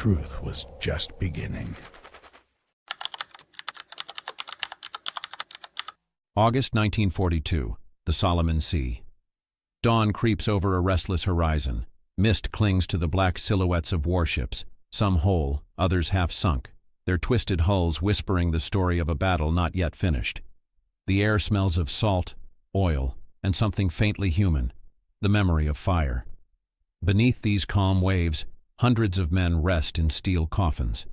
truth was just beginning. August 1942, the Solomon Sea. Dawn creeps over a restless horizon. Mist clings to the black silhouettes of warships, some whole, others half sunk, their twisted hulls whispering the story of a battle not yet finished. The air smells of salt, oil, and something faintly human, the memory of fire. Beneath these calm waves, hundreds of men rest in steel coffins.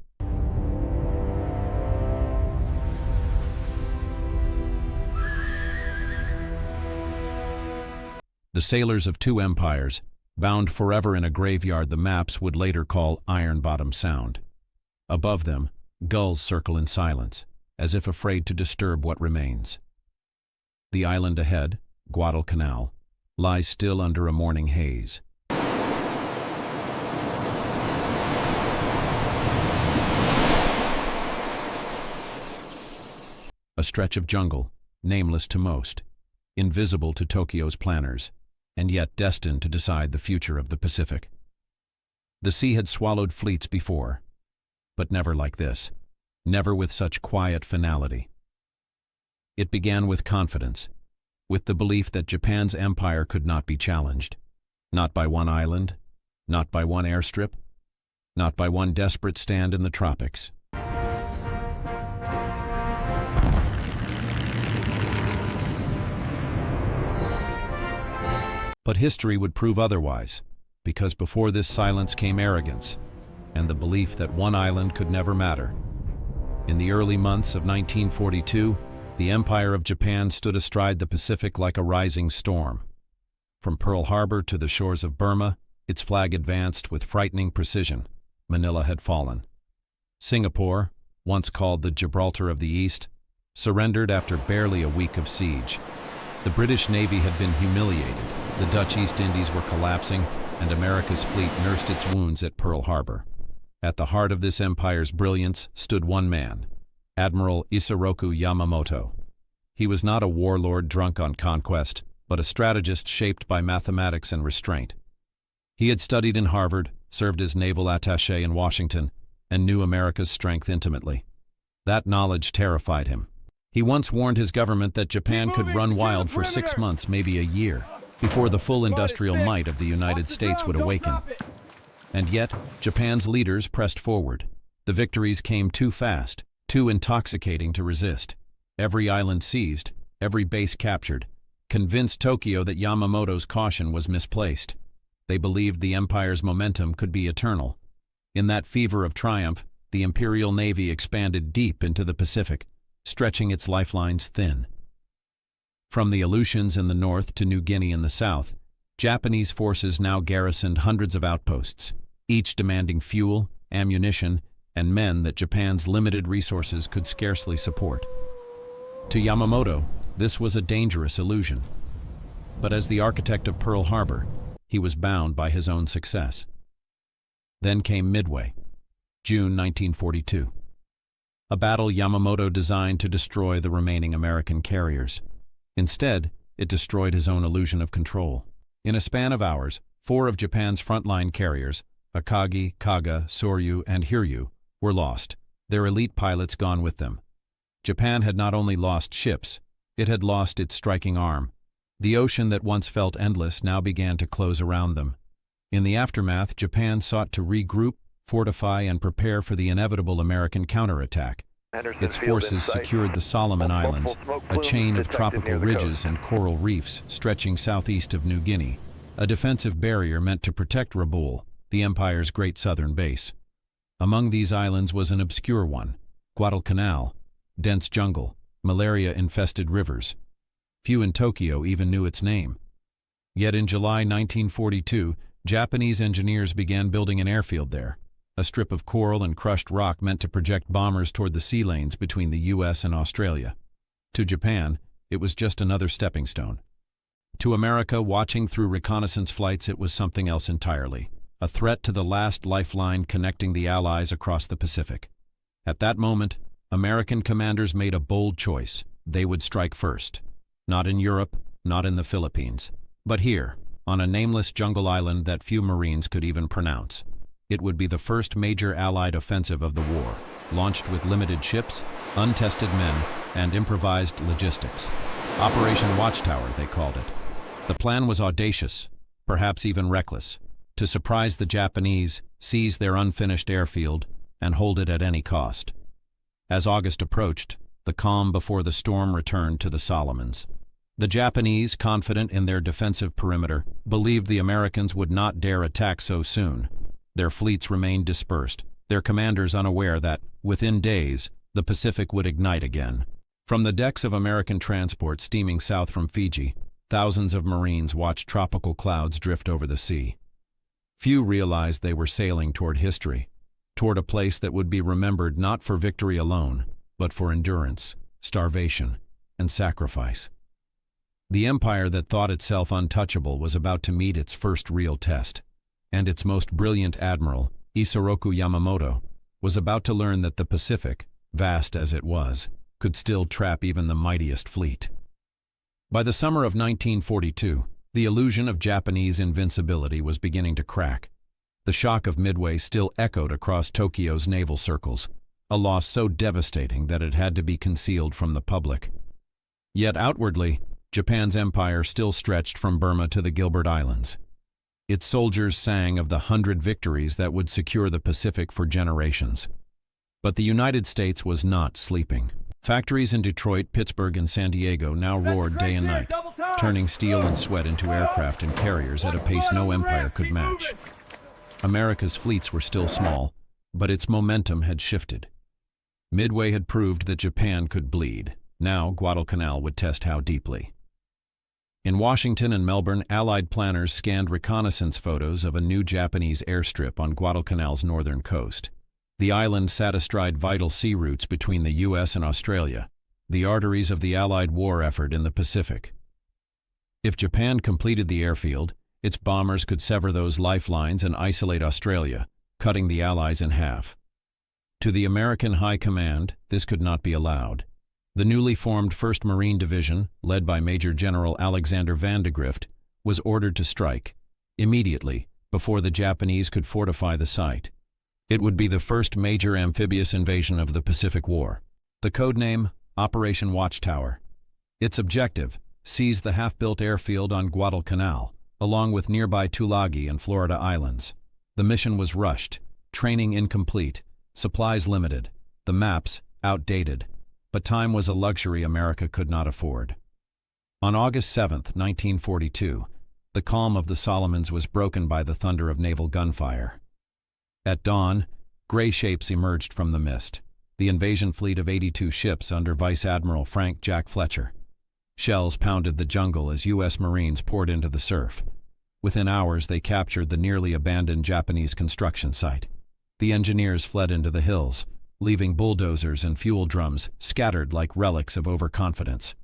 The sailors of two empires, bound forever in a graveyard the maps would later call Ironbottom Sound. Above them, gulls circle in silence, as if afraid to disturb what remains. The island ahead, Guadalcanal, lies still under a morning haze. A stretch of jungle, nameless to most, invisible to Tokyo's planners, and yet destined to decide the future of the Pacific. The sea had swallowed fleets before, but never like this, never with such quiet finality. It began with confidence, with the belief that Japan's empire could not be challenged, not by one island, not by one airstrip, not by one desperate stand in the tropics. But history would prove otherwise, because before this silence came arrogance, and the belief that one island could never matter. In the early months of 1942, the Empire of Japan stood astride the Pacific like a rising storm. From Pearl Harbor to the shores of Burma, its flag advanced with frightening precision. Manila had fallen. Singapore, once called the Gibraltar of the East, surrendered after barely a week of siege. The British Navy had been humiliated, the Dutch East Indies were collapsing, and America's fleet nursed its wounds at Pearl Harbor. At the heart of this empire's brilliance stood one man, Admiral Isoroku Yamamoto. He was not a warlord drunk on conquest, but a strategist shaped by mathematics and restraint. He had studied in Harvard, served as naval attaché in Washington, and knew America's strength intimately. That knowledge terrified him. He once warned his government that Japan could run wild for 6 months, maybe a year, before the full industrial might of the United States would awaken. And yet, Japan's leaders pressed forward. The victories came too fast, too intoxicating to resist. Every island seized, every base captured, convinced Tokyo that Yamamoto's caution was misplaced. They believed the empire's momentum could be eternal. In that fever of triumph, the Imperial Navy expanded deep into the Pacific, stretching its lifelines thin. From the Aleutians in the north to New Guinea in the south, Japanese forces now garrisoned hundreds of outposts, each demanding fuel, ammunition, and men that Japan's limited resources could scarcely support. To Yamamoto, this was a dangerous illusion. But as the architect of Pearl Harbor, he was bound by his own success. Then came Midway, June 1942. A battle Yamamoto designed to destroy the remaining American carriers. Instead, it destroyed his own illusion of control. In a span of hours, 4 of Japan's frontline carriers, Akagi, Kaga, Soryu, and Hiryu, were lost, their elite pilots gone with them. Japan had not only lost ships, it had lost its striking arm. The ocean that once felt endless now began to close around them. In the aftermath, Japan sought to regroup, fortify, and prepare for the inevitable American counterattack. Henderson Its Field forces in sight. secured the Solomon Islands, Smoke a plumes chain of detected tropical near the ridges coast. and coral reefs stretching southeast of New Guinea, a defensive barrier meant to protect Rabaul, the empire's great southern base. Among these islands was an obscure one, Guadalcanal, dense jungle, malaria-infested rivers. Few in Tokyo even knew its name. Yet in July 1942, Japanese engineers began building an airfield there, a strip of coral and crushed rock meant to project bombers toward the sea lanes between the U.S. and Australia. To Japan, it was just another stepping stone. To America, watching through reconnaissance flights, it was something else entirely, a threat to the last lifeline connecting the Allies across the Pacific. At that moment, American commanders made a bold choice. They would strike first. Not in Europe, not in the Philippines, but here, on a nameless jungle island that few Marines could even pronounce. It would be the first major Allied offensive of the war, launched with limited ships, untested men, and improvised logistics. Operation Watchtower, they called it. The plan was audacious, perhaps even reckless, to surprise the Japanese, seize their unfinished airfield, and hold it at any cost. As August approached, the calm before the storm returned to the Solomons. The Japanese, confident in their defensive perimeter, believed the Americans would not dare attack so soon. Their fleets remained dispersed, their commanders unaware that, within days, the Pacific would ignite again. From the decks of American transports steaming south from Fiji, thousands of Marines watched tropical clouds drift over the sea. Few realized they were sailing toward history, toward a place that would be remembered not for victory alone, but for endurance, starvation, and sacrifice. The empire that thought itself untouchable was about to meet its first real test, and its most brilliant admiral, Isoroku Yamamoto, was about to learn that the Pacific, vast as it was, could still trap even the mightiest fleet. By the summer of 1942, the illusion of Japanese invincibility was beginning to crack. The shock of Midway still echoed across Tokyo's naval circles, a loss so devastating that it had to be concealed from the public. Yet outwardly, Japan's empire still stretched from Burma to the Gilbert Islands. Its soldiers sang of the 100 victories that would secure the Pacific for generations. But the United States was not sleeping. Factories in Detroit, Pittsburgh, and San Diego now roared day and night, turning steel and sweat into aircraft and carriers at a pace no empire could match. America's fleets were still small, but its momentum had shifted. Midway had proved that Japan could bleed. Now Guadalcanal would test how deeply. In Washington and Melbourne, Allied planners scanned reconnaissance photos of a new Japanese airstrip on Guadalcanal's northern coast. The island sat astride vital sea routes between the U.S. and Australia, the arteries of the Allied war effort in the Pacific. If Japan completed the airfield, its bombers could sever those lifelines and isolate Australia, cutting the Allies in half. To the American High Command, this could not be allowed. The newly formed 1st Marine Division, led by Major General Alexander Vandegrift, was ordered to strike, immediately, before the Japanese could fortify the site. It would be the first major amphibious invasion of the Pacific War. The codename, Operation Watchtower. Its objective, seize the half-built airfield on Guadalcanal, along with nearby Tulagi and Florida Islands. The mission was rushed, training incomplete, supplies limited, the maps outdated, but time was a luxury America could not afford. On August 7, 1942, the calm of the Solomons was broken by the thunder of naval gunfire. At dawn, gray shapes emerged from the mist, the invasion fleet of 82 ships under Vice Admiral Frank Jack Fletcher. Shells pounded the jungle as U.S. Marines poured into the surf. Within hours, they captured the nearly abandoned Japanese construction site. The engineers fled into the hills, leaving bulldozers and fuel drums scattered like relics of overconfidence.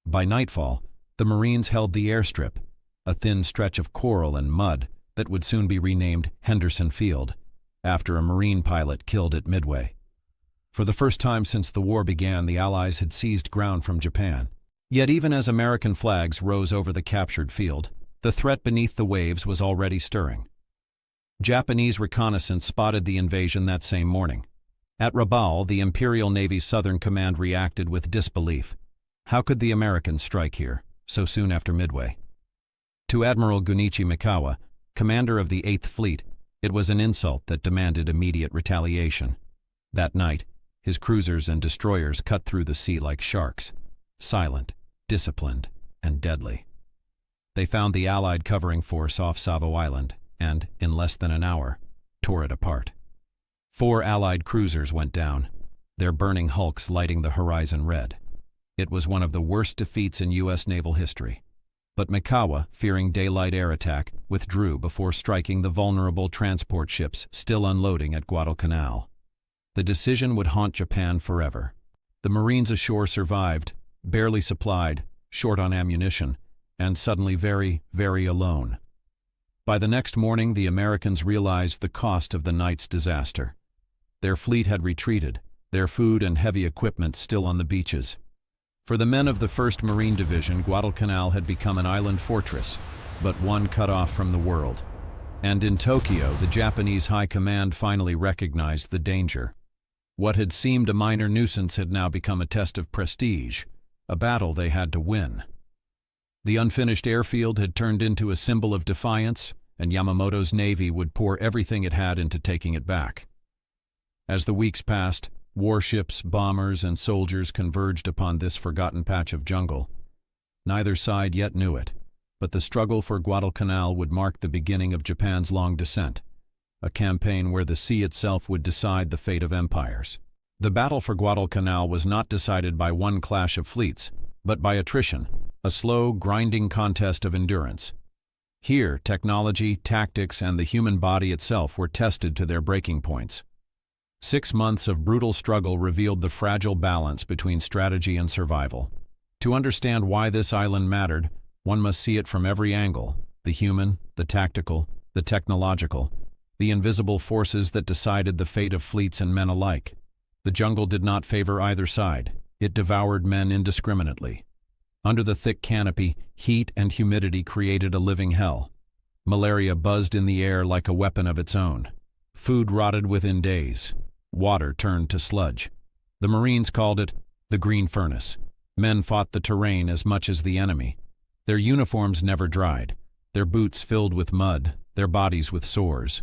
By nightfall, the Marines held the airstrip, a thin stretch of coral and mud that would soon be renamed Henderson Field, after a Marine pilot killed at Midway. For the first time since the war began, the Allies had seized ground from Japan. Yet even as American flags rose over the captured field, the threat beneath the waves was already stirring. Japanese reconnaissance spotted the invasion that same morning. At Rabaul, the Imperial Navy's Southern Command reacted with disbelief. How could the Americans strike here, so soon after Midway? To Admiral Gunichi Mikawa, commander of the 8th Fleet, it was an insult that demanded immediate retaliation. That night, his cruisers and destroyers cut through the sea like sharks, silent, disciplined, and deadly. They found the Allied covering force off Savo Island and, in less than an hour, tore it apart. 4 Allied cruisers went down, their burning hulks lighting the horizon red. It was one of the worst defeats in U.S. naval history. But Mikawa, fearing daylight air attack, withdrew before striking the vulnerable transport ships still unloading at Guadalcanal. The decision would haunt Japan forever. The Marines ashore survived, barely supplied, short on ammunition, and suddenly very, very alone. By the next morning, the Americans realized the cost of the night's disaster. Their fleet had retreated, their food and heavy equipment still on the beaches. For the men of the 1st Marine Division, Guadalcanal had become an island fortress, but one cut off from the world. And in Tokyo, the Japanese High Command finally recognized the danger. What had seemed a minor nuisance had now become a test of prestige, a battle they had to win. The unfinished airfield had turned into a symbol of defiance, and Yamamoto's navy would pour everything it had into taking it back. As the weeks passed, warships, bombers, and soldiers converged upon this forgotten patch of jungle. Neither side yet knew it, but the struggle for Guadalcanal would mark the beginning of Japan's long descent, a campaign where the sea itself would decide the fate of empires. The battle for Guadalcanal was not decided by one clash of fleets, but by attrition, a slow, grinding contest of endurance. Here, technology, tactics, and the human body itself were tested to their breaking points. 6 months of brutal struggle revealed the fragile balance between strategy and survival. To understand why this island mattered, one must see it from every angle: the human, the tactical, the technological, the invisible forces that decided the fate of fleets and men alike. The jungle did not favor either side. It devoured men indiscriminately. Under the thick canopy, heat and humidity created a living hell. Malaria buzzed in the air like a weapon of its own. Food rotted within days. Water turned to sludge. The Marines called it the Green Furnace. Men fought the terrain as much as the enemy. Their uniforms never dried, their boots filled with mud, their bodies with sores.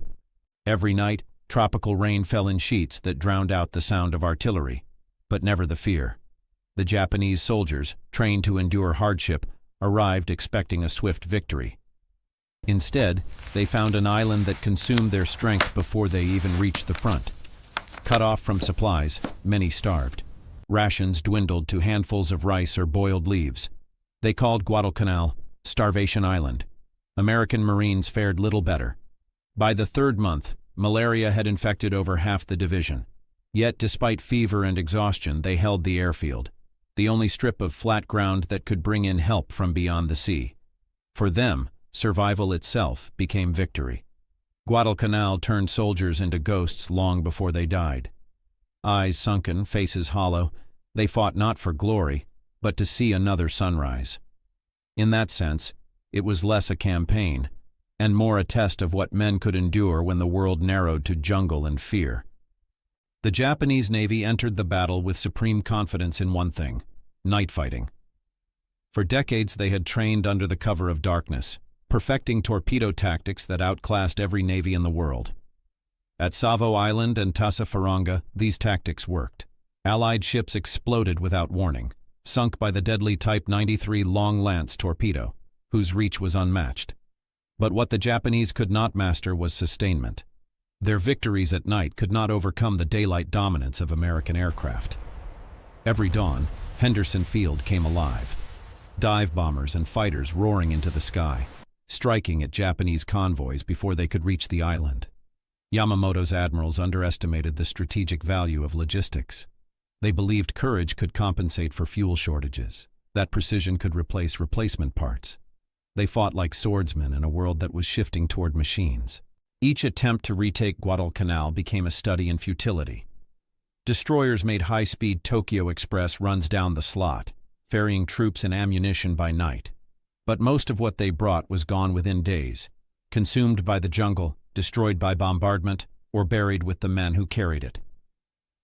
Every night, tropical rain fell in sheets that drowned out the sound of artillery, but never the fear. The Japanese soldiers, trained to endure hardship, arrived expecting a swift victory. Instead, they found an island that consumed their strength before they even reached the front. Cut off from supplies, many starved. Rations dwindled to handfuls of rice or boiled leaves. They called Guadalcanal Starvation Island. American Marines fared little better. By the 3rd month, malaria had infected over half the division. Yet, despite fever and exhaustion, they held the airfield, the only strip of flat ground that could bring in help from beyond the sea. For them, survival itself became victory. Guadalcanal turned soldiers into ghosts long before they died. Eyes sunken, faces hollow, they fought not for glory, but to see another sunrise. In that sense, it was less a campaign, and more a test of what men could endure when the world narrowed to jungle and fear. The Japanese Navy entered the battle with supreme confidence in one thing: night fighting. For decades they had trained under the cover of darkness, perfecting torpedo tactics that outclassed every navy in the world. At Savo Island and Tassafaronga, these tactics worked. Allied ships exploded without warning, sunk by the deadly Type 93 Long Lance torpedo, whose reach was unmatched. But what the Japanese could not master was sustainment. Their victories at night could not overcome the daylight dominance of American aircraft. Every dawn, Henderson Field came alive. Dive bombers and fighters roaring into the sky, striking at Japanese convoys before they could reach the island. Yamamoto's admirals underestimated the strategic value of logistics. They believed courage could compensate for fuel shortages, that precision could replace replacement parts. They fought like swordsmen in a world that was shifting toward machines. Each attempt to retake Guadalcanal became a study in futility. Destroyers made high-speed Tokyo Express runs down the slot, ferrying troops and ammunition by night. But most of what they brought was gone within days, consumed by the jungle, destroyed by bombardment, or buried with the men who carried it.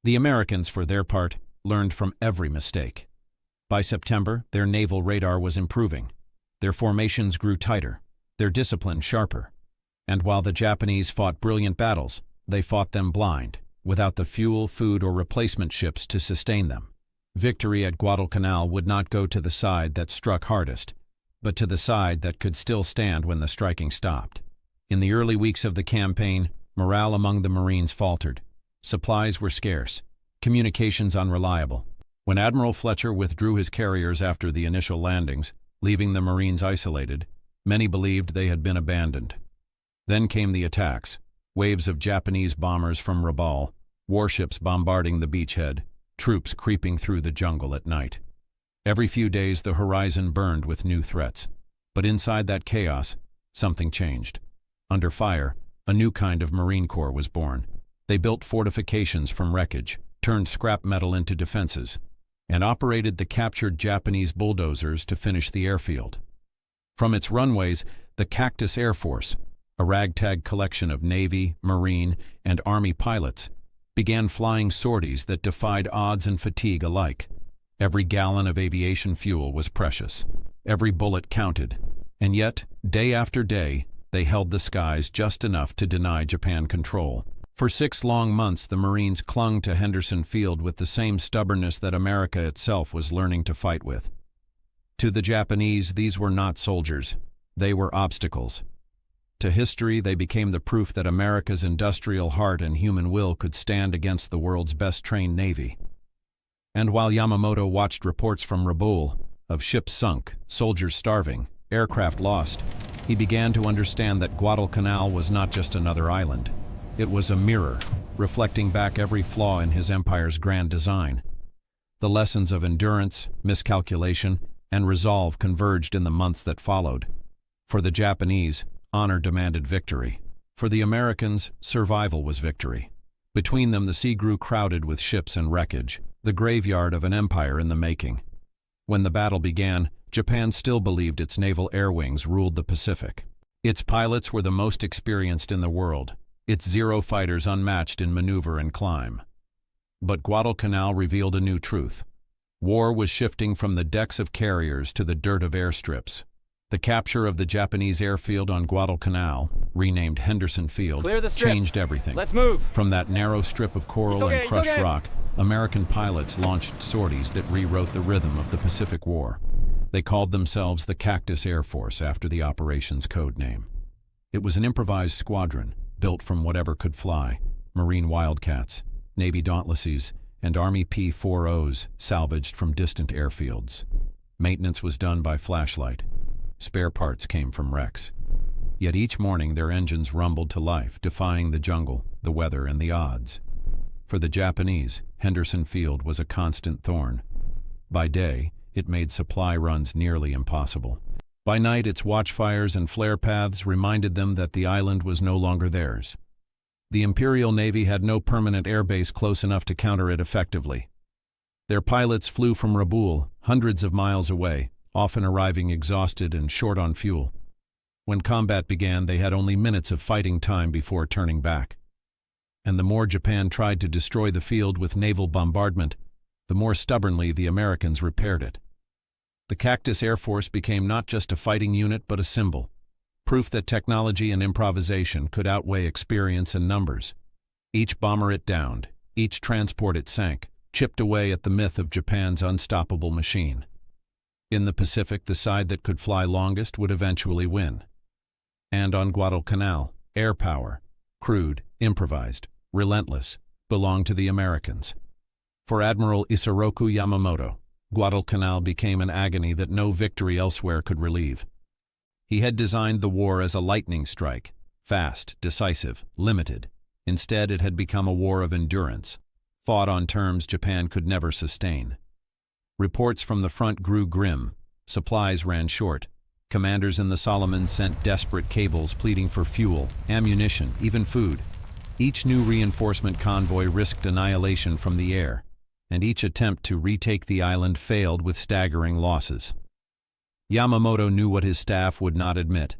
The Americans, for their part, learned from every mistake. By September, their naval radar was improving. Their formations grew tighter, their discipline sharper. And while the Japanese fought brilliant battles, they fought them blind, without the fuel, food, or replacement ships to sustain them. Victory at Guadalcanal would not go to the side that struck hardest, but to the side that could still stand when the striking stopped. In the early weeks of the campaign, morale among the Marines faltered. Supplies were scarce, communications unreliable. When Admiral Fletcher withdrew his carriers after the initial landings, leaving the Marines isolated, many believed they had been abandoned. Then came the attacks, waves of Japanese bombers from Rabaul, warships bombarding the beachhead, troops creeping through the jungle at night. Every few days the horizon burned with new threats. But inside that chaos, something changed. Under fire, a new kind of Marine Corps was born. They built fortifications from wreckage, turned scrap metal into defenses, and operated the captured Japanese bulldozers to finish the airfield. From its runways, the Cactus Air Force, a ragtag collection of Navy, Marine, and Army pilots, began flying sorties that defied odds and fatigue alike. Every gallon of aviation fuel was precious. Every bullet counted. And yet, day after day, they held the skies just enough to deny Japan control. For 6 long months, the Marines clung to Henderson Field with the same stubbornness that America itself was learning to fight with. To the Japanese, these were not soldiers. They were obstacles. To history, they became the proof that America's industrial heart and human will could stand against the world's best-trained navy. And while Yamamoto watched reports from Rabaul of ships sunk, soldiers starving, aircraft lost, he began to understand that Guadalcanal was not just another island. It was a mirror, reflecting back every flaw in his empire's grand design. The lessons of endurance, miscalculation, and resolve converged in the months that followed. For the Japanese, honor demanded victory. For the Americans, survival was victory. Between them, the sea grew crowded with ships and wreckage, the graveyard of an empire in the making. When the battle began, Japan still believed its naval air wings ruled the Pacific. Its pilots were the most experienced in the world, its Zero fighters unmatched in maneuver and climb. But Guadalcanal revealed a new truth. War was shifting from the decks of carriers to the dirt of airstrips. The capture of the Japanese airfield on Guadalcanal, renamed Henderson Field, changed everything. Let's move! From that narrow strip of coral and crushed rock, American pilots launched sorties that rewrote the rhythm of the Pacific War. They called themselves the Cactus Air Force after the operation's code name. It was an improvised squadron, built from whatever could fly: Marine Wildcats, Navy Dauntlesses, and Army P-40s salvaged from distant airfields. Maintenance was done by flashlight. Spare parts came from wrecks. Yet each morning their engines rumbled to life, defying the jungle, the weather, and the odds. For the Japanese, Henderson Field was a constant thorn. By day, it made supply runs nearly impossible. By night, its watchfires and flare paths reminded them that the island was no longer theirs. The Imperial Navy had no permanent airbase close enough to counter it effectively. Their pilots flew from Rabaul, hundreds of miles away, often arriving exhausted and short on fuel. When combat began, they had only minutes of fighting time before turning back. And the more Japan tried to destroy the field with naval bombardment, the more stubbornly the Americans repaired it. The Cactus Air Force became not just a fighting unit but a symbol, proof that technology and improvisation could outweigh experience and numbers. Each bomber it downed, each transport it sank, chipped away at the myth of Japan's unstoppable machine. In the Pacific, the side that could fly longest would eventually win. And on Guadalcanal, air power, crude, improvised, relentless, belonged to the Americans. For Admiral Isoroku Yamamoto, Guadalcanal became an agony that no victory elsewhere could relieve. He had designed the war as a lightning strike, fast, decisive, limited. Instead, it had become a war of endurance, fought on terms Japan could never sustain. Reports from the front grew grim. Supplies ran short. Commanders in the Solomons sent desperate cables pleading for fuel, ammunition, even food. Each new reinforcement convoy risked annihilation from the air, and each attempt to retake the island failed with staggering losses. Yamamoto knew what his staff would not admit.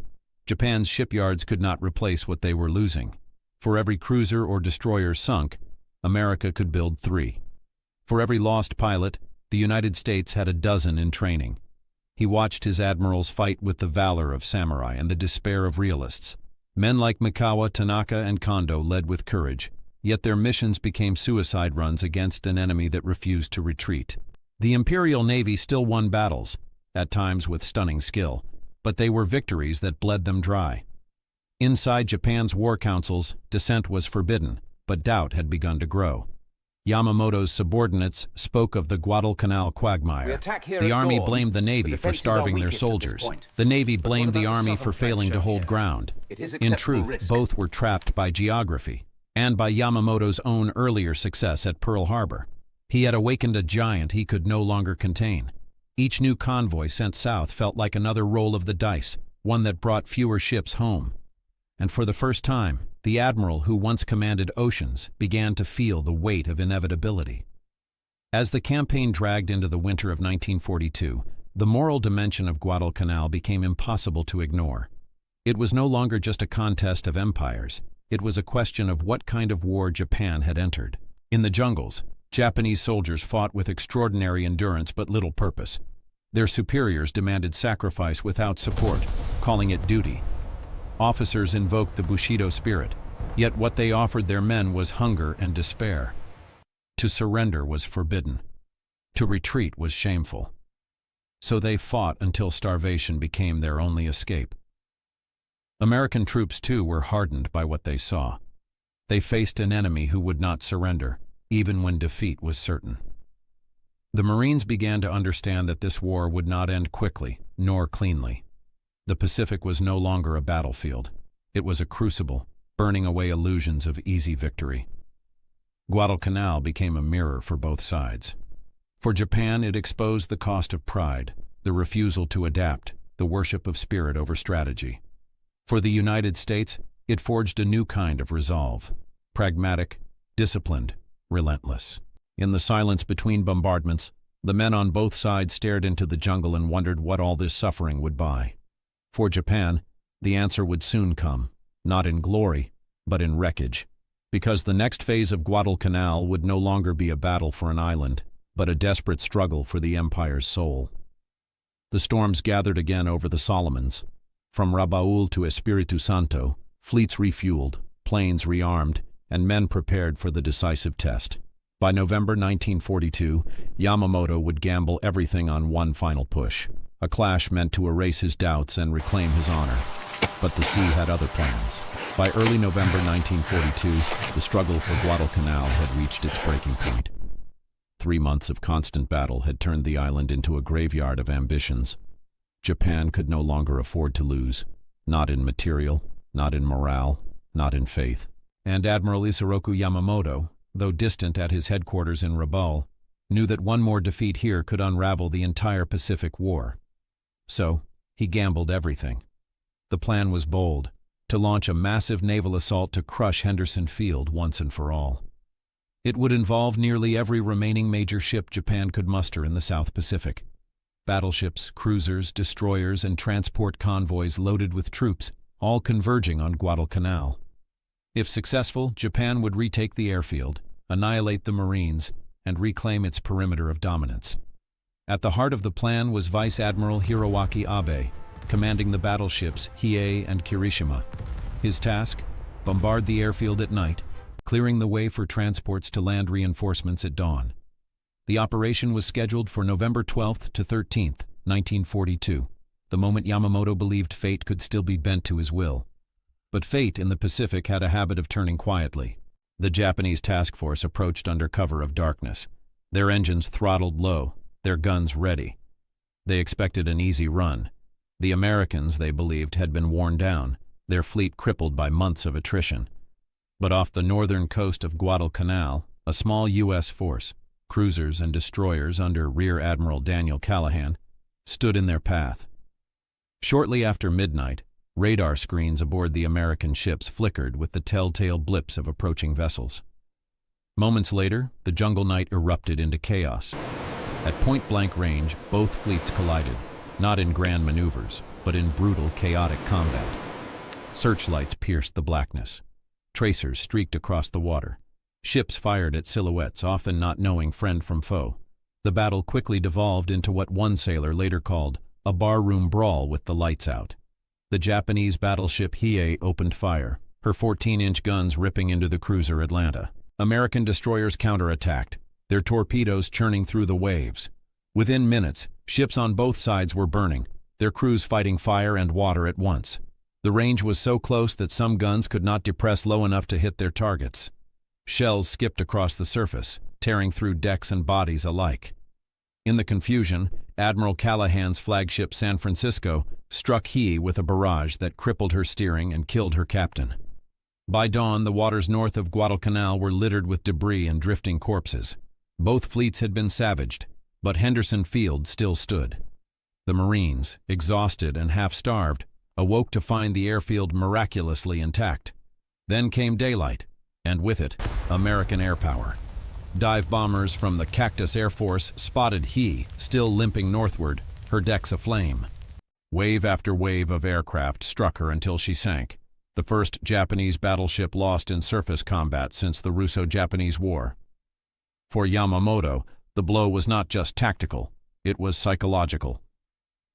Japan's shipyards could not replace what they were losing. For every cruiser or destroyer sunk, America could build 3. For every lost pilot, the United States had a dozen in training. He watched his admirals fight with the valor of samurai and the despair of realists. Men like Mikawa, Tanaka, and Kondo led with courage, yet their missions became suicide runs against an enemy that refused to retreat. The Imperial Navy still won battles, at times with stunning skill, but they were victories that bled them dry. Inside Japan's war councils, dissent was forbidden, but doubt had begun to grow. Yamamoto's subordinates spoke of the Guadalcanal quagmire. The Army blamed the Navy for starving their soldiers. The Navy blamed the Army for failing to hold ground. In truth, both were trapped by geography, and by Yamamoto's own earlier success at Pearl Harbor. He had awakened a giant he could no longer contain. Each new convoy sent south felt like another roll of the dice, one that brought fewer ships home. And for the first time, the Admiral who once commanded oceans began to feel the weight of inevitability. As the campaign dragged into the winter of 1942, the moral dimension of Guadalcanal became impossible to ignore. It was no longer just a contest of empires. It was a question of what kind of war Japan had entered. In the jungles, Japanese soldiers fought with extraordinary endurance but little purpose. Their superiors demanded sacrifice without support, calling it duty. Officers invoked the Bushido spirit, yet what they offered their men was hunger and despair. To surrender was forbidden. To retreat was shameful. So they fought until starvation became their only escape. American troops, too, were hardened by what they saw. They faced an enemy who would not surrender, even when defeat was certain. The Marines began to understand that this war would not end quickly, nor cleanly. The Pacific was no longer a battlefield. It was a crucible, burning away illusions of easy victory. Guadalcanal became a mirror for both sides. For Japan, it exposed the cost of pride, the refusal to adapt, the worship of spirit over strategy. For the United States, it forged a new kind of resolve, pragmatic, disciplined, relentless. In the silence between bombardments, the men on both sides stared into the jungle and wondered what all this suffering would buy. For Japan, the answer would soon come, not in glory, but in wreckage, because the next phase of Guadalcanal would no longer be a battle for an island, but a desperate struggle for the empire's soul. The storms gathered again over the Solomons. From Rabaul to Espiritu Santo, fleets refueled, planes rearmed, and men prepared for the decisive test. By November 1942, Yamamoto would gamble everything on one final push, a clash meant to erase his doubts and reclaim his honor. But the sea had other plans. By early November 1942, the struggle for Guadalcanal had reached its breaking point. 3 months of constant battle had turned the island into a graveyard of ambitions. Japan could no longer afford to lose, not in material, not in morale, not in faith. And Admiral Isoroku Yamamoto, though distant at his headquarters in Rabaul, knew that one more defeat here could unravel the entire Pacific War. So, he gambled everything. The plan was bold, to launch a massive naval assault to crush Henderson Field once and for all. It would involve nearly every remaining major ship Japan could muster in the South Pacific. Battleships, cruisers, destroyers, and transport convoys loaded with troops, all converging on Guadalcanal. If successful, Japan would retake the airfield, annihilate the Marines, and reclaim its perimeter of dominance. At the heart of the plan was Vice Admiral Hiroaki Abe, commanding the battleships Hiei and Kirishima. His task? Bombard the airfield at night, clearing the way for transports to land reinforcements at dawn. The operation was scheduled for November 12th to 13th, 1942, the moment Yamamoto believed fate could still be bent to his will. But fate in the Pacific had a habit of turning quietly. The Japanese task force approached under cover of darkness, their engines throttled low, their guns ready. They expected an easy run. The Americans, they believed, had been worn down, their fleet crippled by months of attrition. But off the northern coast of Guadalcanal, a small U.S. force, cruisers and destroyers under Rear Admiral Daniel Callahan, stood in their path. Shortly after midnight, radar screens aboard the American ships flickered with the telltale blips of approaching vessels. Moments later, the jungle night erupted into chaos. At point-blank range, both fleets collided, not in grand maneuvers, but in brutal, chaotic combat. Searchlights pierced the blackness. Tracers streaked across the water. Ships fired at silhouettes, often not knowing friend from foe. The battle quickly devolved into what one sailor later called a barroom brawl with the lights out. The Japanese battleship Hiei opened fire, her 14-inch guns ripping into the cruiser Atlanta. American destroyers counterattacked, their torpedoes churning through the waves. Within minutes, ships on both sides were burning, their crews fighting fire and water at once. The range was so close that some guns could not depress low enough to hit their targets. Shells skipped across the surface, tearing through decks and bodies alike. In the confusion, Admiral Callahan's flagship San Francisco struck Hiei with a barrage that crippled her steering and killed her captain. By dawn, the waters north of Guadalcanal were littered with debris and drifting corpses. Both fleets had been savaged, but Henderson Field still stood. The Marines, exhausted and half-starved, awoke to find the airfield miraculously intact. Then came daylight, and with it, American air power. Dive bombers from the Cactus Air Force spotted Hiei, still limping northward, her decks aflame. Wave after wave of aircraft struck her until she sank, the first Japanese battleship lost in surface combat since the Russo-Japanese War. For Yamamoto, the blow was not just tactical, it was psychological.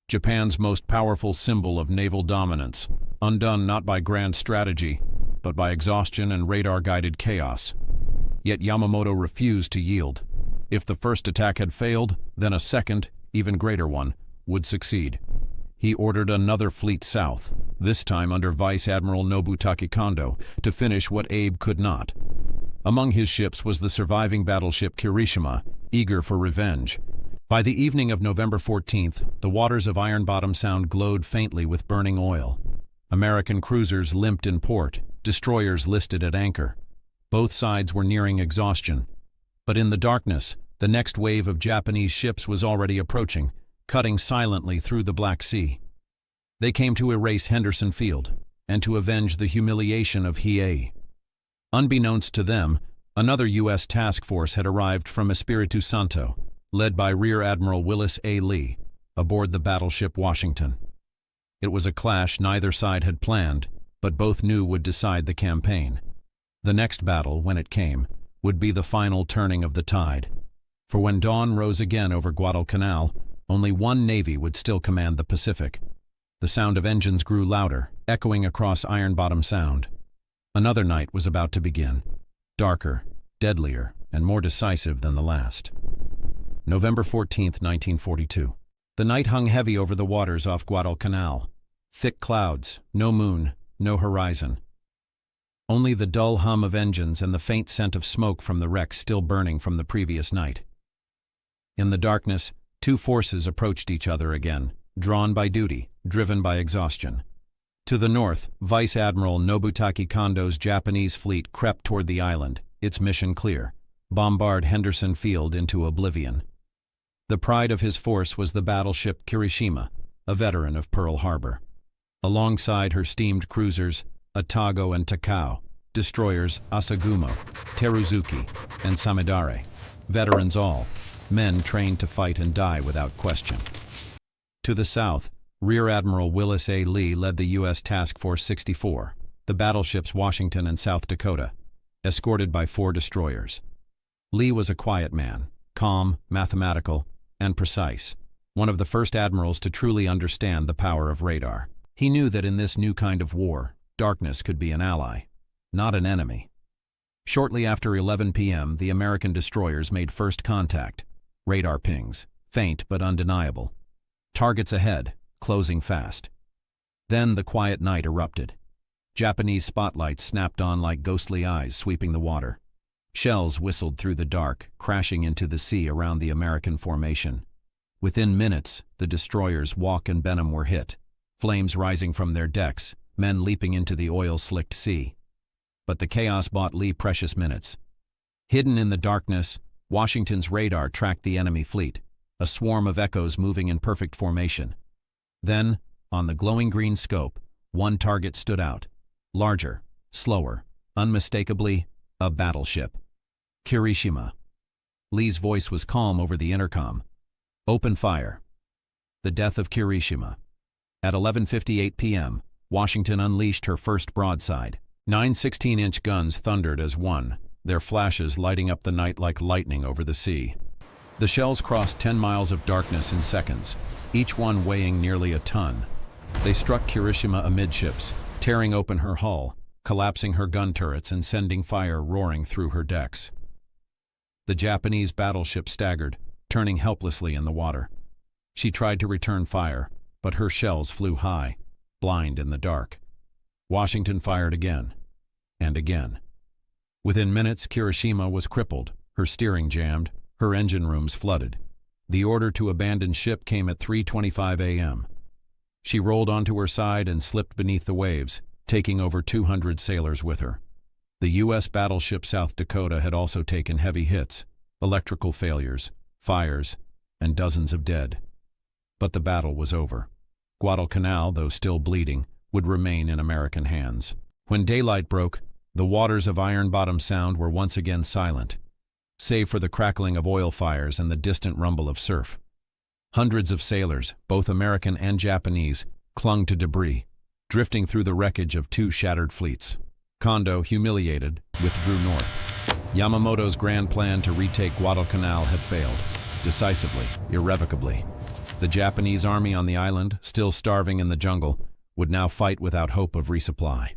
Japan's most powerful symbol of naval dominance, undone not by grand strategy, but by exhaustion and radar-guided chaos. Yet Yamamoto refused to yield. If the first attack had failed, then a second, even greater one, would succeed. He ordered another fleet south, this time under Vice Admiral Nobutake Kondo, to finish what Abe could not. Among his ships was the surviving battleship Kirishima, eager for revenge. By the evening of November 14th, the waters of Ironbottom Sound glowed faintly with burning oil. American cruisers limped in port, destroyers listed at anchor. Both sides were nearing exhaustion. But in the darkness, the next wave of Japanese ships was already approaching, cutting silently through the Black Sea. They came to erase Henderson Field and to avenge the humiliation of Hiei. Unbeknownst to them, another U.S. task force had arrived from Espiritu Santo, led by Rear Admiral Willis A. Lee, aboard the battleship Washington. It was a clash neither side had planned, but both knew would decide the campaign. The next battle, when it came, would be the final turning of the tide. For when dawn rose again over Guadalcanal, only one navy would still command the Pacific. The sound of engines grew louder, echoing across Ironbottom Sound. Another night was about to begin, darker, deadlier, and more decisive than the last. November 14th, 1942. The night hung heavy over the waters off Guadalcanal. Thick clouds, no moon, no horizon. Only the dull hum of engines and the faint scent of smoke from the wreck still burning from the previous night. In the darkness, two forces approached each other again, drawn by duty, driven by exhaustion. To the north, Vice Admiral Nobutake Kondo's Japanese fleet crept toward the island, its mission clear: bombard Henderson Field into oblivion. The pride of his force was the battleship Kirishima, a veteran of Pearl Harbor. Alongside her steamed cruisers, Atago and Takao, destroyers Asagumo, Teruzuki, and Samidare, veterans all, men trained to fight and die without question. To the south, Rear Admiral Willis A. Lee led the U.S. Task Force 64, the battleships Washington and South Dakota, escorted by 4 destroyers. Lee was a quiet man, calm, mathematical, and precise, one of the first admirals to truly understand the power of radar. He knew that in this new kind of war, darkness could be an ally, not an enemy. Shortly after 11 p.m., the American destroyers made first contact. Radar pings, faint but undeniable. Targets ahead, closing fast. Then the quiet night erupted. Japanese spotlights snapped on like ghostly eyes sweeping the water. Shells whistled through the dark, crashing into the sea around the American formation. Within minutes, the destroyers Walk and Benham were hit, flames rising from their decks, men leaping into the oil-slicked sea. But the chaos bought Lee precious minutes. Hidden in the darkness, Washington's radar tracked the enemy fleet, a swarm of echoes moving in perfect formation. Then, on the glowing green scope, one target stood out, larger, slower, unmistakably a battleship. Kirishima. Lee's voice was calm over the intercom. Open fire. The death of Kirishima. At 11:58 p.m., Washington unleashed her first broadside. 9 16-inch guns thundered as one, their flashes lighting up the night like lightning over the sea. The shells crossed 10 miles of darkness in seconds, each one weighing nearly a ton. They struck Kirishima amidships, tearing open her hull, collapsing her gun turrets and sending fire roaring through her decks. The Japanese battleship staggered, turning helplessly in the water. She tried to return fire, but her shells flew high, blind in the dark. Washington fired again, and again. Within minutes, Kirishima was crippled, her steering jammed, her engine rooms flooded. The order to abandon ship came at 3:25 a.m. She rolled onto her side and slipped beneath the waves, taking over 200 sailors with her. The U.S. battleship South Dakota had also taken heavy hits, electrical failures, fires, and dozens of dead. But the battle was over. Guadalcanal, though still bleeding, would remain in American hands. When daylight broke, the waters of Ironbottom Sound were once again silent, save for the crackling of oil fires and the distant rumble of surf. Hundreds of sailors, both American and Japanese, clung to debris, drifting through the wreckage of two shattered fleets. Kondo, humiliated, withdrew north. Yamamoto's grand plan to retake Guadalcanal had failed, decisively, irrevocably. The Japanese army on the island, still starving in the jungle, would now fight without hope of resupply.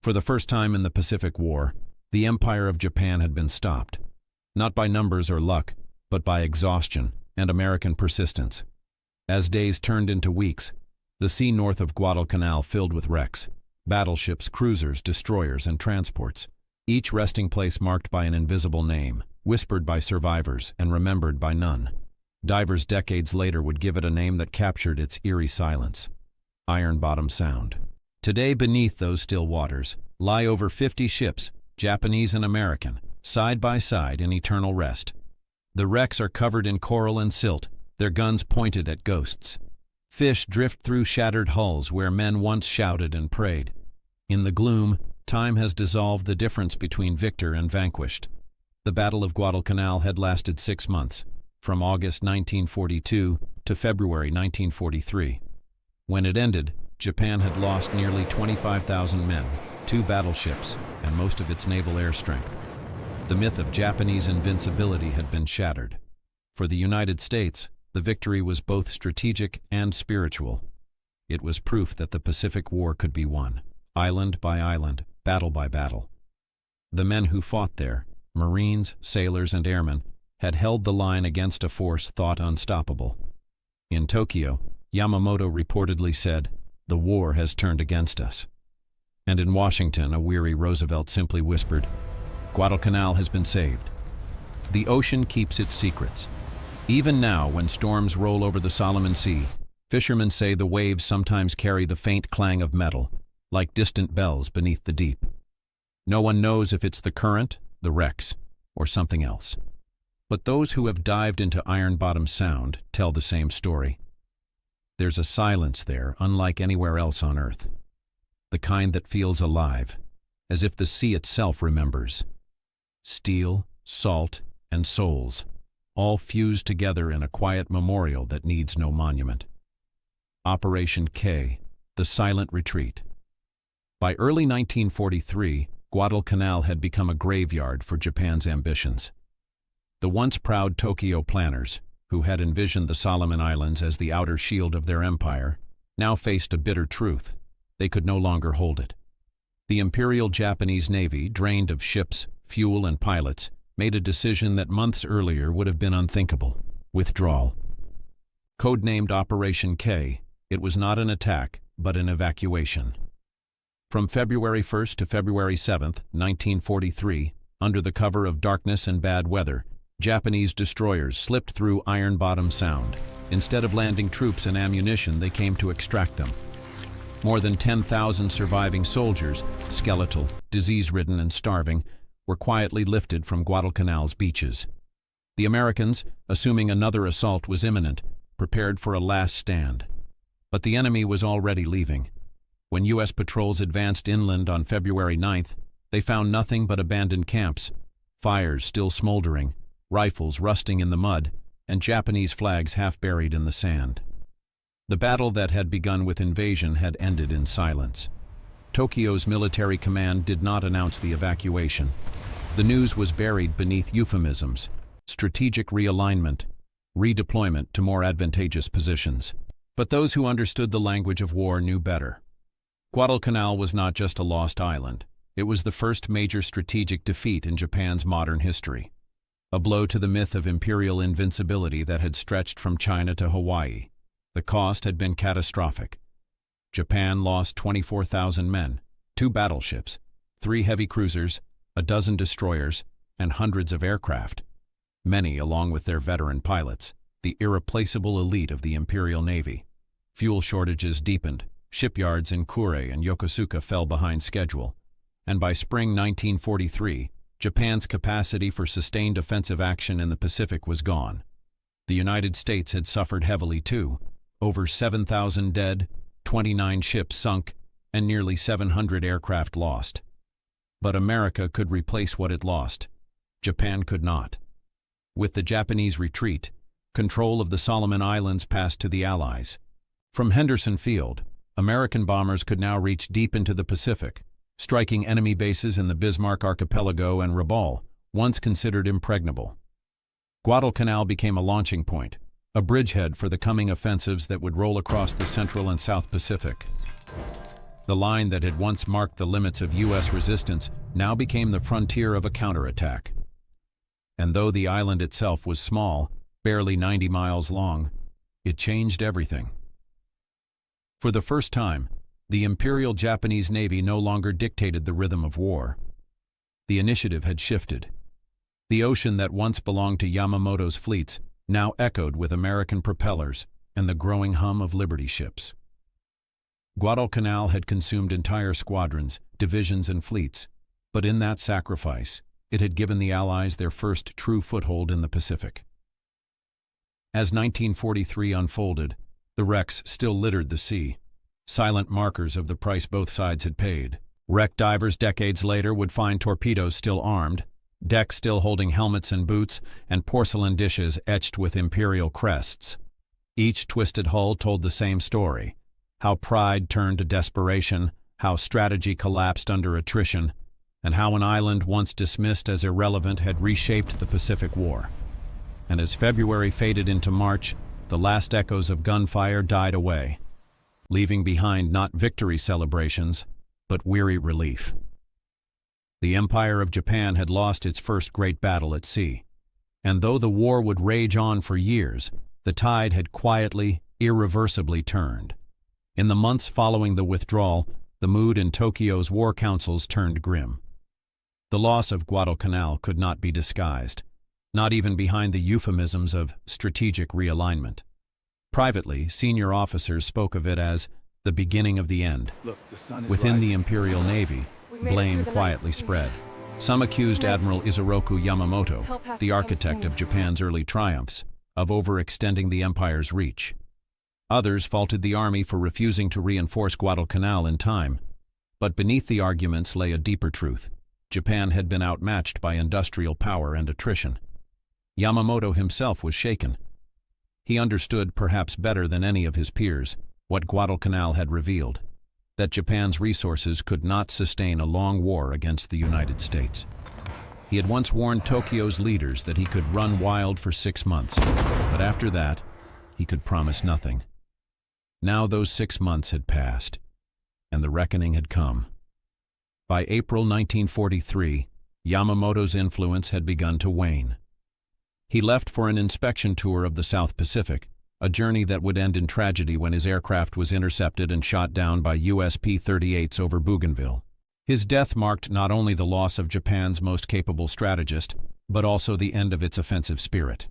For the first time in the Pacific War, the Empire of Japan had been stopped, not by numbers or luck, but by exhaustion and American persistence. As days turned into weeks, the sea north of Guadalcanal filled with wrecks, battleships, cruisers, destroyers, and transports, each resting place marked by an invisible name, whispered by survivors and remembered by none. Divers decades later would give it a name that captured its eerie silence: Ironbottom Sound. Today, beneath those still waters, lie over 50 ships, Japanese and American, side by side in eternal rest. The wrecks are covered in coral and silt, their guns pointed at ghosts. Fish drift through shattered hulls where men once shouted and prayed. In the gloom, time has dissolved the difference between victor and vanquished. The Battle of Guadalcanal had lasted 6 months, from August 1942 to February 1943. When it ended, Japan had lost nearly 25,000 men, 2 battleships, and most of its naval air strength. The myth of Japanese invincibility had been shattered. For the United States, the victory was both strategic and spiritual. It was proof that the Pacific War could be won, island by island, battle by battle. The men who fought there, Marines, sailors, and airmen, had held the line against a force thought unstoppable. In Tokyo, Yamamoto reportedly said, "The war has turned against us." And in Washington, a weary Roosevelt simply whispered, "Guadalcanal has been saved." The ocean keeps its secrets. Even now, when storms roll over the Solomon Sea, fishermen say the waves sometimes carry the faint clang of metal, like distant bells beneath the deep. No one knows if it's the current, the wrecks, or something else. But those who have dived into Ironbottom Sound tell the same story. There's a silence there unlike anywhere else on Earth. The kind that feels alive, as if the sea itself remembers. Steel, salt, and souls, all fused together in a quiet memorial that needs no monument. Operation K, the silent retreat. By early 1943, Guadalcanal had become a graveyard for Japan's ambitions. The once proud Tokyo planners, who had envisioned the Solomon Islands as the outer shield of their empire, now faced a bitter truth: they could no longer hold it. The Imperial Japanese Navy, drained of ships, fuel, and pilots, made a decision that months earlier would have been unthinkable: withdrawal. Codenamed Operation K, it was not an attack, but an evacuation. From February 1st to February 7th, 1943, under the cover of darkness and bad weather, Japanese destroyers slipped through Ironbottom Sound. Instead of landing troops and ammunition, they came to extract them. More than 10,000 surviving soldiers, skeletal, disease-ridden, and starving, were quietly lifted from Guadalcanal's beaches. The Americans, assuming another assault was imminent, prepared for a last stand. But the enemy was already leaving. When U.S. patrols advanced inland on February 9th, they found nothing but abandoned camps, fires still smoldering, rifles rusting in the mud, and Japanese flags half buried in the sand. The battle that had begun with invasion had ended in silence. Tokyo's military command did not announce the evacuation. The news was buried beneath euphemisms: strategic realignment, redeployment to more advantageous positions. But those who understood the language of war knew better. Guadalcanal was not just a lost island. It was the first major strategic defeat in Japan's modern history. A blow to the myth of imperial invincibility that had stretched from China to Hawaii. The cost had been catastrophic. Japan lost 24,000 men, 2 battleships, 3 heavy cruisers, a dozen destroyers, and hundreds of aircraft. Many, along with their veteran pilots, the irreplaceable elite of the Imperial Navy. Fuel shortages deepened. Shipyards in Kure and Yokosuka fell behind schedule. And by spring 1943, Japan's capacity for sustained offensive action in the Pacific was gone. The United States had suffered heavily too. Over 7,000 dead, 29 ships sunk, and nearly 700 aircraft lost. But America could replace what it lost. Japan could not. With the Japanese retreat, control of the Solomon Islands passed to the Allies. From Henderson Field, American bombers could now reach deep into the Pacific, striking enemy bases in the Bismarck Archipelago and Rabaul, once considered impregnable. Guadalcanal became a launching point, a bridgehead for the coming offensives that would roll across the Central and South Pacific. The line that had once marked the limits of U.S. resistance now became the frontier of a counterattack. And though the island itself was small, barely 90 miles long, it changed everything. For the first time, the Imperial Japanese Navy no longer dictated the rhythm of war. The initiative had shifted. The ocean that once belonged to Yamamoto's fleets now echoed with American propellers and the growing hum of Liberty ships. Guadalcanal had consumed entire squadrons, divisions, and fleets, but in that sacrifice, it had given the Allies their first true foothold in the Pacific. As 1943 unfolded, the wrecks still littered the sea, silent markers of the price both sides had paid. Wreck divers decades later would find torpedoes still armed, decks still holding helmets and boots, and porcelain dishes etched with imperial crests. Each twisted hull told the same story: how pride turned to desperation, how strategy collapsed under attrition, and how an island once dismissed as irrelevant had reshaped the Pacific War. And as February faded into March, the last echoes of gunfire died away, leaving behind not victory celebrations, but weary relief. The Empire of Japan had lost its first great battle at sea, and though the war would rage on for years, the tide had quietly, irreversibly turned. In the months following the withdrawal, the mood in Tokyo's war councils turned grim. The loss of Guadalcanal could not be disguised, not even behind the euphemisms of strategic realignment. Privately, senior officers spoke of it as the beginning of the end. Look, the sun is Within rising. the Imperial Navy, blame quietly spread. Some accused Admiral Isoroku Yamamoto, the architect of Japan's early triumphs, of overextending the empire's reach. Others faulted the army for refusing to reinforce Guadalcanal in time. But beneath the arguments lay a deeper truth. Japan had been outmatched by industrial power and attrition. Yamamoto himself was shaken. He understood, perhaps better than any of his peers, what Guadalcanal had revealed: that Japan's resources could not sustain a long war against the United States. He had once warned Tokyo's leaders that he could run wild for 6 months, but after that, he could promise nothing. Now those 6 months had passed, and the reckoning had come. By April 1943, Yamamoto's influence had begun to wane. He left for an inspection tour of the South Pacific, a journey that would end in tragedy when his aircraft was intercepted and shot down by US P-38s over Bougainville. His death marked not only the loss of Japan's most capable strategist, but also the end of its offensive spirit.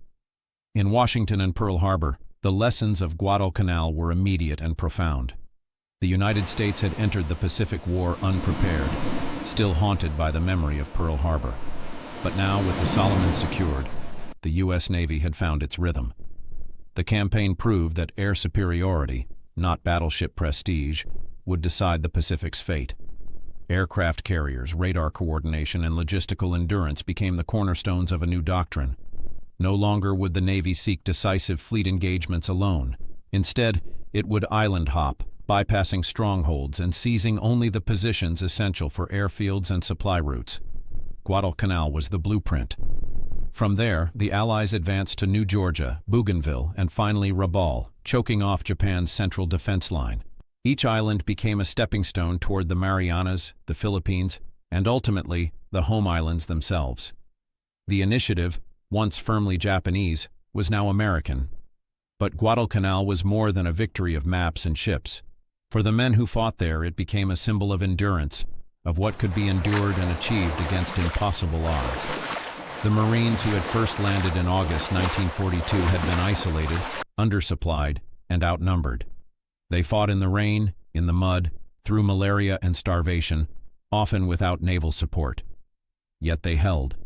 In Washington and Pearl Harbor, the lessons of Guadalcanal were immediate and profound. The United States had entered the Pacific War unprepared, still haunted by the memory of Pearl Harbor. But now, with the Solomons secured, the U.S. Navy had found its rhythm. The campaign proved that air superiority, not battleship prestige, would decide the Pacific's fate. Aircraft carriers, radar coordination, and logistical endurance became the cornerstones of a new doctrine. No longer would the Navy seek decisive fleet engagements alone. Instead, it would island hop, bypassing strongholds and seizing only the positions essential for airfields and supply routes. Guadalcanal was the blueprint. From there, the Allies advanced to New Georgia, Bougainville, and finally Rabaul, choking off Japan's central defense line. Each island became a stepping stone toward the Marianas, the Philippines, and ultimately, the home islands themselves. The initiative, once firmly Japanese, was now American. But Guadalcanal was more than a victory of maps and ships. For the men who fought there, it became a symbol of endurance, of what could be endured and achieved against impossible odds. The Marines who had first landed in August 1942 had been isolated, undersupplied, and outnumbered. They fought in the rain, in the mud, through malaria and starvation, often without naval support. Yet they held.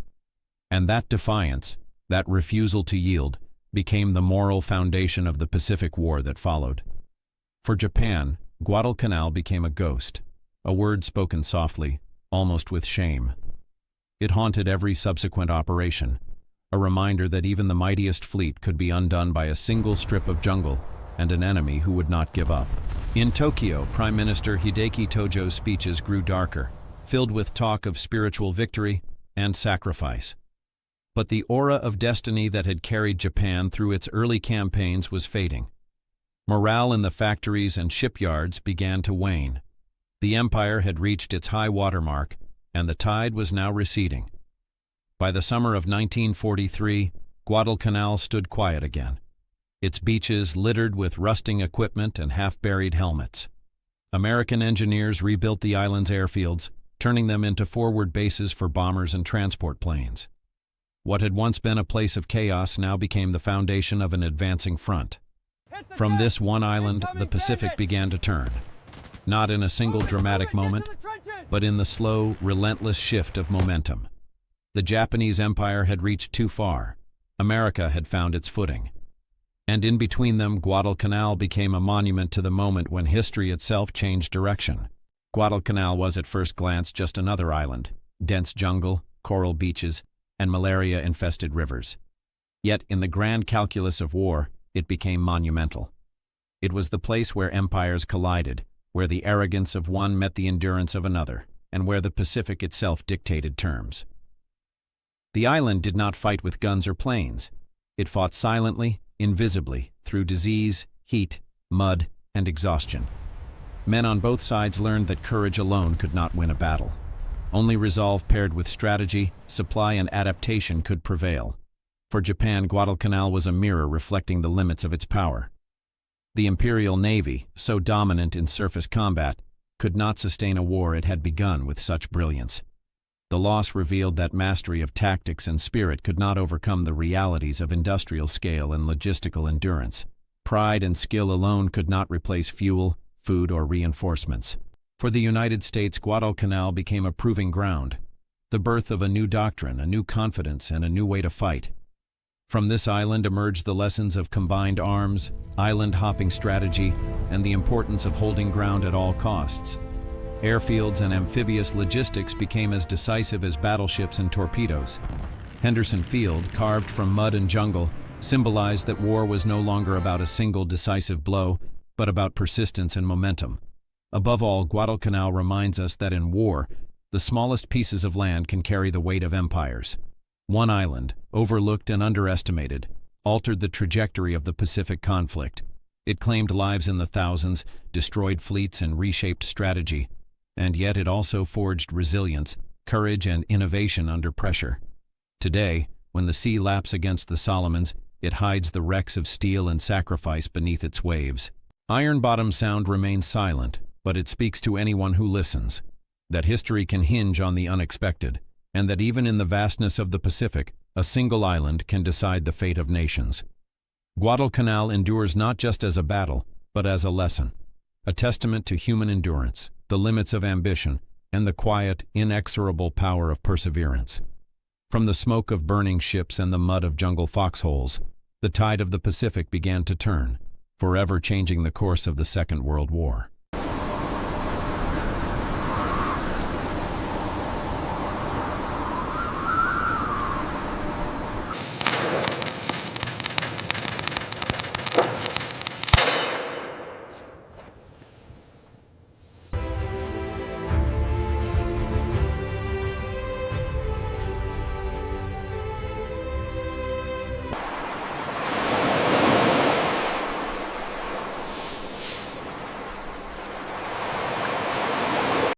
And that defiance, that refusal to yield, became the moral foundation of the Pacific War that followed. For Japan, Guadalcanal became a ghost, a word spoken softly, almost with shame. It haunted every subsequent operation, a reminder that even the mightiest fleet could be undone by a single strip of jungle and an enemy who would not give up. In Tokyo, Prime Minister Hideki Tojo's speeches grew darker, filled with talk of spiritual victory and sacrifice. But the aura of destiny that had carried Japan through its early campaigns was fading. Morale in the factories and shipyards began to wane. The empire had reached its high water mark, and the tide was now receding. By the summer of 1943, Guadalcanal stood quiet again, its beaches littered with rusting equipment and half-buried helmets. American engineers rebuilt the island's airfields, turning them into forward bases for bombers and transport planes. What had once been a place of chaos now became the foundation of an advancing front. From this one island, the Pacific began to turn, not in a single dramatic moment, but in the slow, relentless shift of momentum. The Japanese Empire had reached too far. America had found its footing. And in between them, Guadalcanal became a monument to the moment when history itself changed direction. Guadalcanal was at first glance just another island, dense jungle, coral beaches, and malaria-infested rivers. Yet in the grand calculus of war, it became monumental. It was the place where empires collided, where the arrogance of one met the endurance of another, and where the Pacific itself dictated terms. The island did not fight with guns or planes. It fought silently, invisibly, through disease, heat, mud, and exhaustion. Men on both sides learned that courage alone could not win a battle. Only resolve paired with strategy, supply, and adaptation could prevail. For Japan, Guadalcanal was a mirror reflecting the limits of its power. The Imperial Navy, so dominant in surface combat, could not sustain a war it had begun with such brilliance. The loss revealed that mastery of tactics and spirit could not overcome the realities of industrial scale and logistical endurance. Pride and skill alone could not replace fuel, food, or reinforcements. For the United States, Guadalcanal became a proving ground, the birth of a new doctrine, a new confidence, and a new way to fight. From this island emerged the lessons of combined arms, island-hopping strategy, and the importance of holding ground at all costs. Airfields and amphibious logistics became as decisive as battleships and torpedoes. Henderson Field, carved from mud and jungle, symbolized that war was no longer about a single decisive blow, but about persistence and momentum. Above all, Guadalcanal reminds us that in war, the smallest pieces of land can carry the weight of empires. One island, overlooked and underestimated, altered the trajectory of the Pacific conflict. It claimed lives in the thousands, destroyed fleets, and reshaped strategy. And yet it also forged resilience, courage, and innovation under pressure. Today, when the sea laps against the Solomons, it hides the wrecks of steel and sacrifice beneath its waves. Ironbottom Sound remains silent, but it speaks to anyone who listens, that history can hinge on the unexpected, and that even in the vastness of the Pacific, a single island can decide the fate of nations. Guadalcanal endures not just as a battle, but as a lesson, a testament to human endurance, the limits of ambition, and the quiet, inexorable power of perseverance. From the smoke of burning ships and the mud of jungle foxholes, the tide of the Pacific began to turn, forever changing the course of the Second World War.